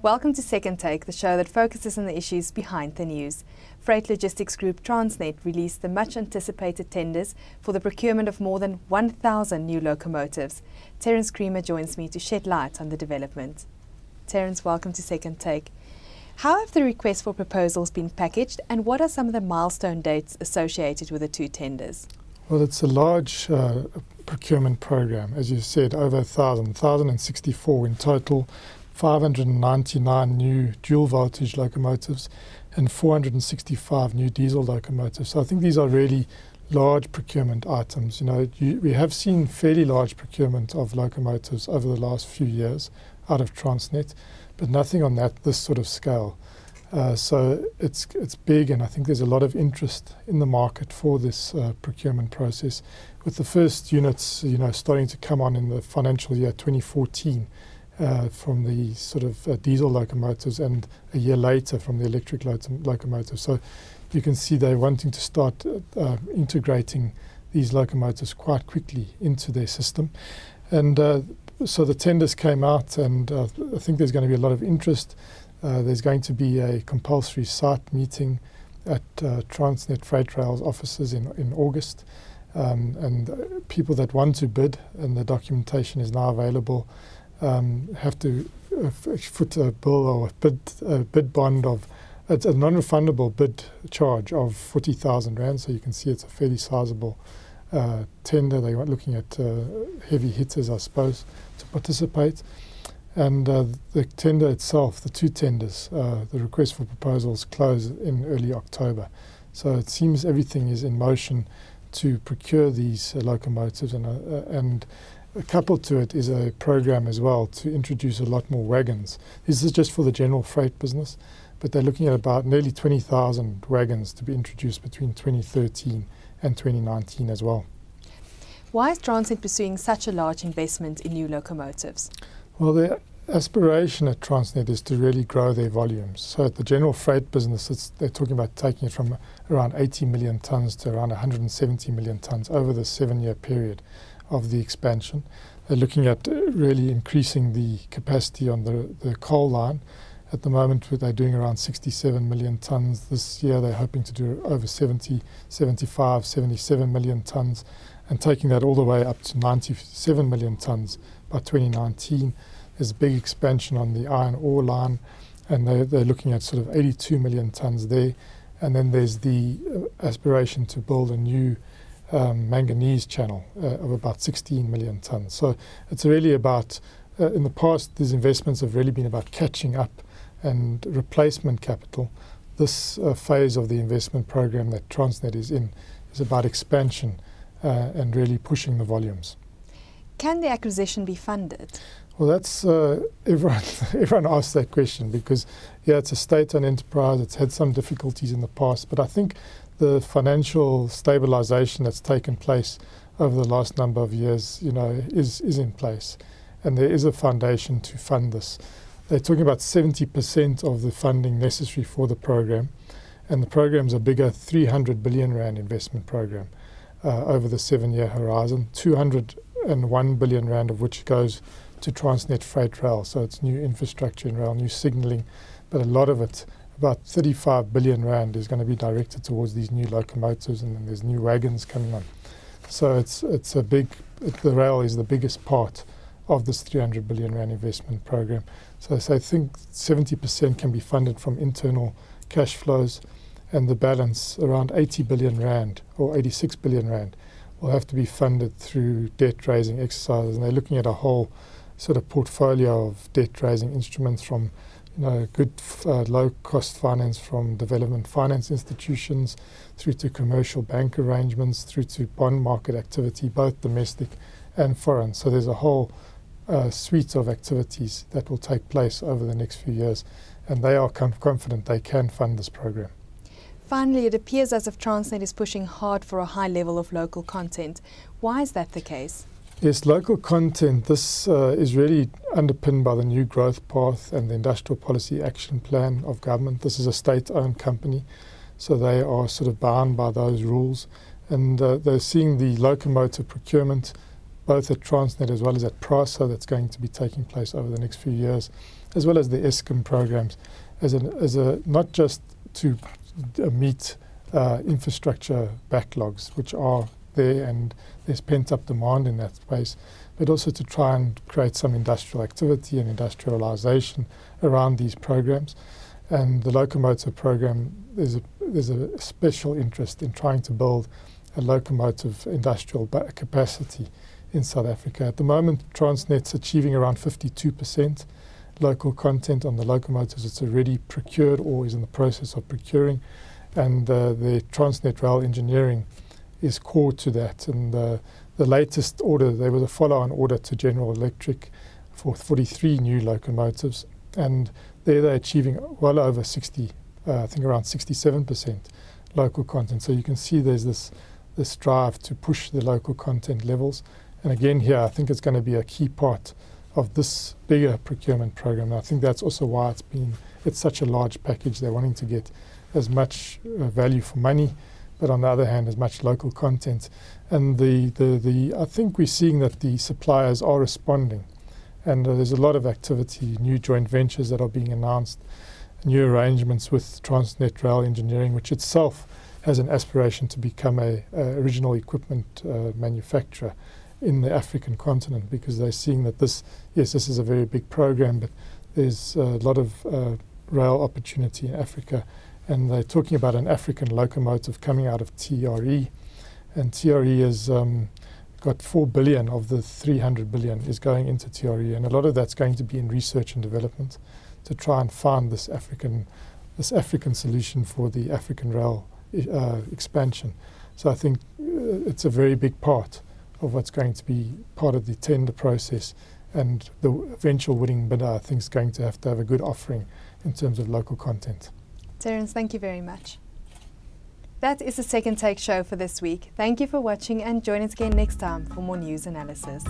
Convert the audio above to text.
Welcome to Second Take, the show that focuses on the issues behind the news. Freight logistics group Transnet released the much-anticipated tenders for the procurement of more than 1,000 new locomotives. Terence Creamer joins me to shed light on the development. Terence, welcome to Second Take. How have the requests for proposals been packaged, and what are some of the milestone dates associated with the two tenders? Well, it's a large procurement program, as you said, over 1,064 in total. 599 new dual voltage locomotives and 465 new diesel locomotives. So I think these are really large procurement items. We have seen fairly large procurement of locomotives over the last few years out of Transnet, but nothing on this sort of scale. So it's big, and I think there's a lot of interest in the market for this procurement process, with the first units starting to come on in the financial year 2014. From the sort of diesel locomotives, and a year later from the electric locomotives. So you can see they're wanting to start integrating these locomotives quite quickly into their system. And so the tenders came out, and I think there's going to be a lot of interest. There's going to be a compulsory site meeting at Transnet Freight Rail's offices in August. And people that want to bid, and the documentation is now available, have to foot a bill or a bid bond of, it's a non-refundable bid charge of 40,000 Rand, so you can see it's a fairly sizable tender. They were looking at heavy hitters, I suppose, to participate. And the tender itself, the two tenders, the request for proposals close in early October. So it seems everything is in motion to procure these locomotives, and coupled to it is a program as well to introduce a lot more wagons. This is just for the general freight business, but they're looking at about nearly 20,000 wagons to be introduced between 2013 and 2019 as well. Why is Transnet pursuing such a large investment in new locomotives? Well, their aspiration at Transnet is to really grow their volumes. So at the general freight business, they're talking about taking it from around 80 million tonnes to around 170 million tonnes over the 7-year period of the expansion. They're looking at really increasing the capacity on the coal line. At the moment, they're doing around 67 million tonnes. This year, they're hoping to do over 70, 75, 77 million tonnes, and taking that all the way up to 97 million tonnes by 2019. There's a big expansion on the iron ore line, and they're looking at sort of 82 million tonnes there. And then there's the aspiration to build a new manganese channel of about 16 million tonnes. So it's really about, in the past, these investments have really been about catching up and replacement capital. This phase of the investment program that Transnet is in is about expansion and really pushing the volumes. Can the acquisition be funded? Well, that's everyone asks that question because, yeah, it's a state-owned enterprise. It's had some difficulties in the past, but I think the financial stabilization that's taken place over the last number of years, is in place, and there is a foundation to fund this. They're talking about 70% of the funding necessary for the program, and the program's a bigger 300 billion Rand investment program over the 7-year horizon, 201 billion Rand of which goes to Transnet Freight Rail. So it's new infrastructure in rail, new signalling, but a lot of it, about 35 billion Rand, is going to be directed towards these new locomotives, and then there's new wagons coming on. So it's a big, the rail is the biggest part of this 300 billion Rand investment program. So I think 70% can be funded from internal cash flows, and the balance, around 80 billion Rand or 86 billion Rand, will have to be funded through debt raising exercises. And they're looking at a whole sort of portfolio of debt raising instruments, from good low-cost finance from development finance institutions, through to commercial bank arrangements, through to bond market activity, both domestic and foreign. So there's a whole suite of activities that will take place over the next few years, and they are confident they can fund this program. Finally, it appears as if Transnet is pushing hard for a high level of local content. Why is that the case? Yes, local content. This is really underpinned by the new growth path and the industrial policy action plan of government. This is a state-owned company, so they are sort of bound by those rules. And they're seeing the locomotive procurement both at Transnet as well as at PRASA that's going to be taking place over the next few years, as well as the ESCOM programs, as a not just to meet infrastructure backlogs, which are there and there's pent-up demand in that space, but also to try and create some industrial activity and industrialization around these programs. And the locomotive program, there's a special interest in trying to build a locomotive industrial capacity in South Africa. At the moment, Transnet's achieving around 52% local content on the locomotives it's already procured or is in the process of procuring. And the Transnet Rail Engineering is core to that. And the latest order, there was a follow-on order to General Electric for 43 new locomotives. And there they're achieving well over 60, I think around 67% local content. So you can see there's this drive to push the local content levels. And again here, I think it's going to be a key part of this bigger procurement program. And I think that's also why it's such a large package. They're wanting to get as much value for money, but on the other hand, as much local content. And I think we're seeing that the suppliers are responding. And there's a lot of activity, new joint ventures that are being announced, new arrangements with Transnet Rail Engineering, which itself has an aspiration to become a original equipment manufacturer in the African continent, because they're seeing that this is a very big program, but there's a lot of rail opportunity in Africa. And they're talking about an African locomotive coming out of TRE. And TRE has got 4 billion of the 300 billion is going into TRE. And a lot of that's going to be in research and development to try and find this African solution for the African rail expansion. So I think it's a very big part of what's going to be part of the tender process. And the eventual winning bidder, I think, is going to have a good offering in terms of local content. Terence, thank you very much. That is the Second Take show for this week. Thank you for watching and join us again next time for more news analysis.